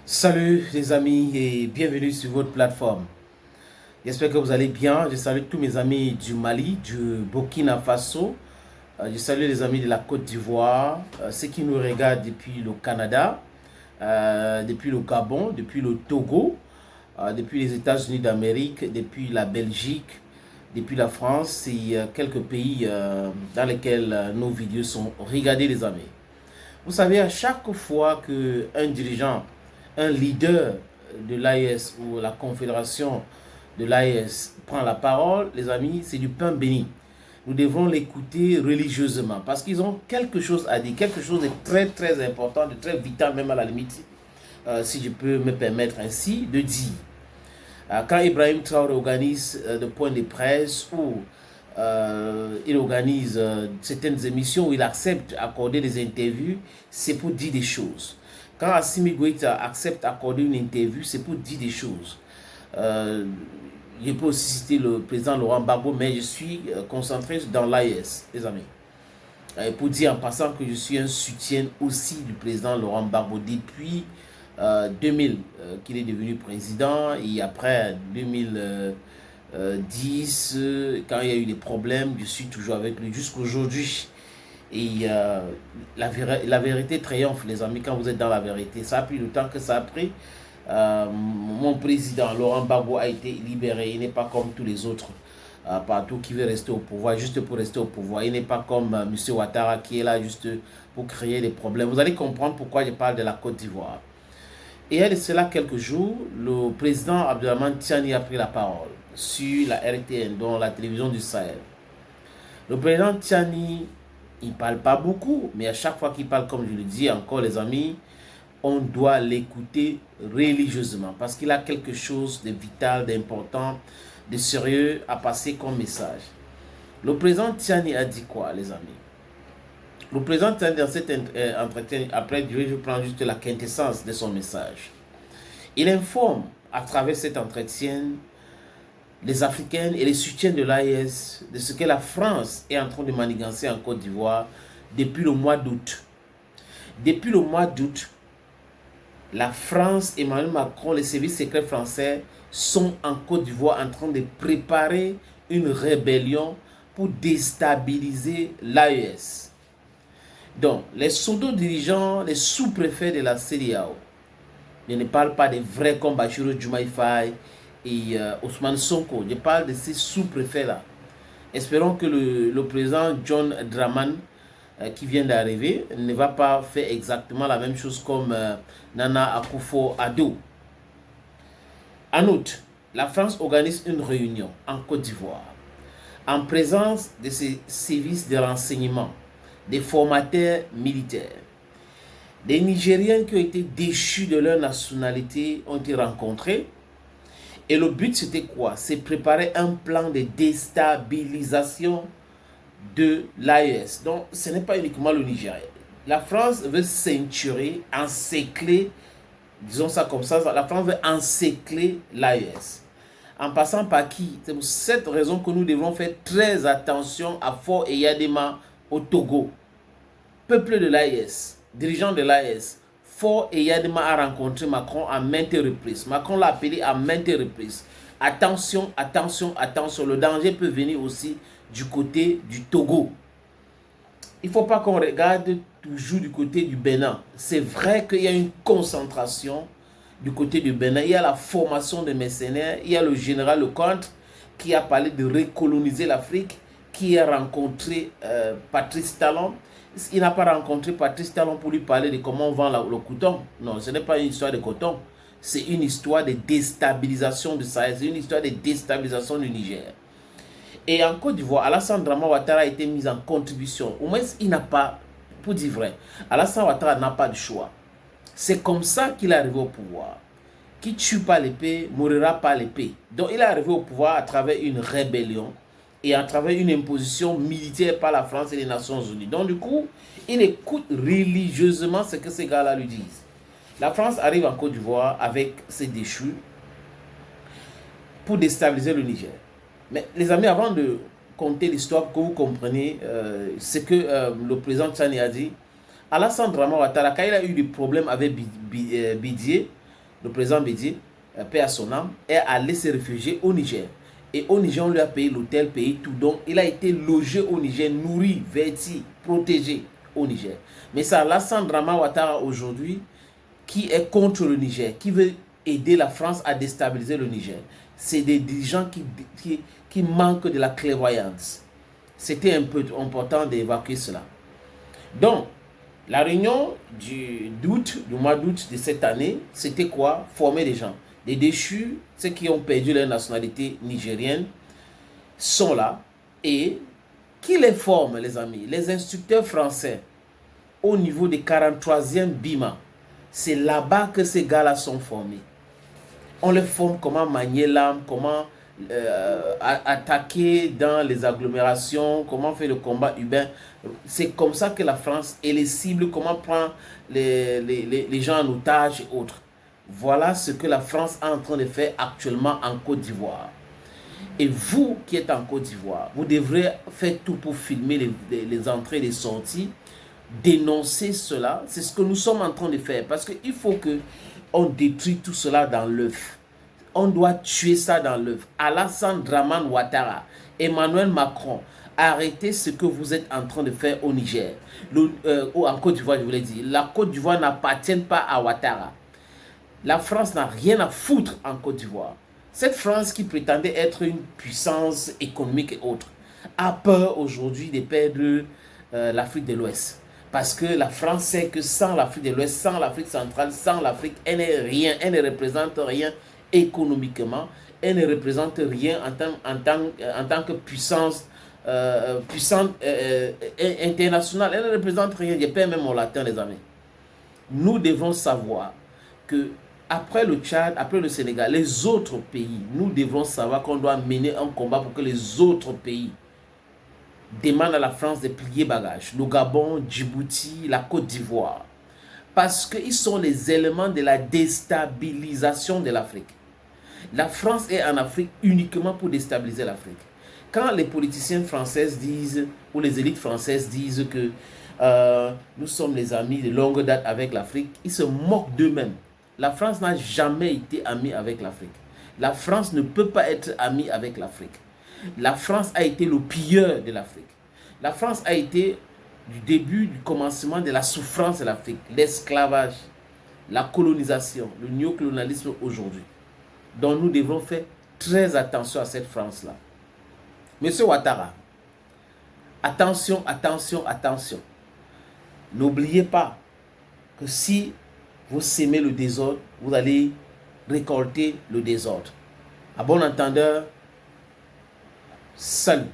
Salut les amis et bienvenue sur votre plateforme. J'espère que vous allez bien. Je salue tous mes amis du Mali, du Burkina Faso. Je salue les amis de la Côte d'Ivoire, ceux qui nous regardent depuis le Canada, depuis le Gabon, depuis le Togo, depuis les États-Unis d'Amérique, depuis la Belgique, depuis la France et quelques pays dans lesquels nos vidéos sont regardées les amis. Vous savez, à chaque fois qu'un dirigeant, un leader de l'AES ou la confédération de l'AES prend la parole, les amis, c'est du pain béni. Nous devons l'écouter religieusement parce qu'ils ont quelque chose à dire, quelque chose de très très important, de très vital même à la limite, si je peux me permettre ainsi de dire. Quand Ibrahim Traoré organise des points de presse ou il organise certaines émissions où il accepte d'accorder des interviews, c'est pour dire des choses. Quand Assimi Goïta accepte d'accorder une interview, c'est pour dire des choses. Je peux aussi citer le président Laurent Gbagbo, mais je suis concentré dans l'AES, les amis. Pour dire en passant que je suis un soutien aussi du président Laurent Gbagbo depuis 2000 qu'il est devenu président et après 2010 quand il y a eu des problèmes, je suis toujours avec lui jusqu'aujourd'hui. Et la vérité triomphe, les amis, quand vous êtes dans la vérité. Ça a pris le temps que ça a pris. Mon président, Laurent Gbagbo, a été libéré. Il n'est pas comme tous les autres partout qui veut rester au pouvoir, juste pour rester au pouvoir. Il n'est pas comme M. Ouattara qui est là juste pour créer des problèmes. Vous allez comprendre pourquoi je parle de la Côte d'Ivoire. Et il y a de cela quelques jours, le président Abdelrahmane Tiani a pris la parole sur la RTN, dont la télévision du Sahel. Le président Tiani, il ne parle pas beaucoup, mais à chaque fois qu'il parle, comme je le dis encore les amis, on doit l'écouter religieusement parce qu'il a quelque chose de vital, d'important, de sérieux à passer comme message. Le président Tiani a dit quoi les amis? Le président Tiani dans cet entretien, après je prends juste la quintessence de son message. Il informe à travers cet entretien les Africains et les soutiens de l'AES de ce que la France est en train de manigancer en Côte d'Ivoire depuis le mois d'août. Depuis le mois d'août, la France, Emmanuel Macron, les services secrets français sont en Côte d'Ivoire en train de préparer une rébellion pour déstabiliser l'AES. Donc, les pseudo-dirigeants, les sous-préfets de la CEDEAO, je ne parle pas des vrais comme Bassirou Diomaye Faye et Ousmane Sonko, je parle de ces sous-préfets-là. Espérons que le président John Dramani qui vient d'arriver ne va pas faire exactement la même chose comme Nana Akufo-Addo. En août, la France organise une réunion en Côte d'Ivoire en présence de ses services de renseignement, des formateurs militaires. Des Nigériens qui ont été déchus de leur nationalité ont été rencontrés. Et le but, c'était quoi? C'est préparer un plan de déstabilisation de l'AES. Donc, ce n'est pas uniquement le Nigeria. La France veut ceinturer, encercler, disons ça comme ça, la France veut encercler l'AES. En passant par qui? C'est pour cette raison que nous devons faire très attention à Fort Eyadema au Togo. Peuple de l'AES, dirigeant de l'AES, Fort Eyadema a rencontré Macron à maintes reprises. Macron l'a appelé à maintes reprises. Attention, attention, attention. Le danger peut venir aussi du côté du Togo. Il ne faut pas qu'on regarde toujours du côté du Bénin. C'est vrai qu'il y a une concentration du côté du Bénin. Il y a la formation de mercenaires. Il y a le général Lecointre qui a parlé de recoloniser l'Afrique, qui a rencontré Patrice Talon. Il n'a pas rencontré Patrice Talon pour lui parler de comment on vend le coton. Non, ce n'est pas une histoire de coton. C'est une histoire de déstabilisation du Sahel. C'est une histoire de déstabilisation du Niger. Et en Côte d'Ivoire, Alassane Draman Ouattara a été mis en contribution. Au moins, il n'a pas, pour dire vrai, Alassane Ouattara n'a pas de choix. C'est comme ça qu'il est arrivé au pouvoir. Qui tue pas l'épée, mourra pas l'épée. Donc, il est arrivé au pouvoir à travers une rébellion et à travers une imposition militaire par la France et les Nations Unies. Donc, du coup, il écoute religieusement ce que ces gars-là lui disent. La France arrive en Côte d'Ivoire avec ses déchus pour déstabiliser le Niger. Mais les amis, avant de conter l'histoire, que vous compreniez ce que le président Tchani a dit, Alassane Draman Ouattara, quand il a eu des problèmes avec Bidier, le président Bédié, paix à son âme, est allé se réfugier au Niger. Et au Niger, on lui a payé l'hôtel, payé tout. Donc, il a été logé au Niger, nourri, vêti, protégé au Niger. Mais ça, Alassane Dramane Ouattara aujourd'hui, qui est contre le Niger, qui veut aider la France à déstabiliser le Niger. C'est des dirigeants qui manquent de la clairvoyance. C'était un peu important d'évacuer cela. Donc, la réunion du mois d'août de cette année, c'était quoi? Former des gens. Les déchus, ceux qui ont perdu leur nationalité nigérienne, sont là. Et qui les forme, les amis? Les instructeurs français au niveau des 43e BIMA. C'est là-bas que ces gars-là sont formés. On les forme comment manier l'arme, comment attaquer dans les agglomérations, comment faire le combat urbain. C'est comme ça que la France et les cibles, comment prendre les gens en otage et autres. Voilà ce que la France est en train de faire actuellement en Côte d'Ivoire. Et vous qui êtes en Côte d'Ivoire, vous devrez faire tout pour filmer les entrées et les sorties, dénoncer cela. C'est ce que nous sommes en train de faire parce qu'il faut qu'on détruise tout cela dans l'œuf. On doit tuer ça dans l'œuf. Alassane Dramane Ouattara, Emmanuel Macron, arrêtez ce que vous êtes en train de faire au Niger. En Côte d'Ivoire, je vous l'ai dit. La Côte d'Ivoire n'appartient pas à Ouattara. La France n'a rien à foutre en Côte d'Ivoire. Cette France qui prétendait être une puissance économique et autres a peur aujourd'hui de perdre l'Afrique de l'Ouest. Parce que la France sait que sans l'Afrique de l'Ouest, sans l'Afrique centrale, sans l'Afrique, elle n'est rien, elle ne représente rien économiquement, elle ne représente rien en tant que puissance internationale, elle ne représente rien, je perds même mon latin les amis. Nous devons savoir que après le Tchad, après le Sénégal, les autres pays, nous devons savoir qu'on doit mener un combat pour que les autres pays demandent à la France de plier bagages. Le Gabon, Djibouti, la Côte d'Ivoire. Parce qu'ils sont les éléments de la déstabilisation de l'Afrique. La France est en Afrique uniquement pour déstabiliser l'Afrique. Quand les politiciens français disent, ou les élites françaises disent que nous sommes les amis de longue date avec l'Afrique, ils se moquent d'eux-mêmes. La France n'a jamais été amie avec l'Afrique. La France ne peut pas être amie avec l'Afrique. La France a été le pilleur de l'Afrique. La France a été du début, du commencement de la souffrance de l'Afrique, l'esclavage, la colonisation, le néocolonialisme aujourd'hui. Donc nous devons faire très attention à cette France-là. Monsieur Ouattara, attention, attention, attention. N'oubliez pas que si vous sémez le désordre, vous allez récolter le désordre. À bon entendeur, salut.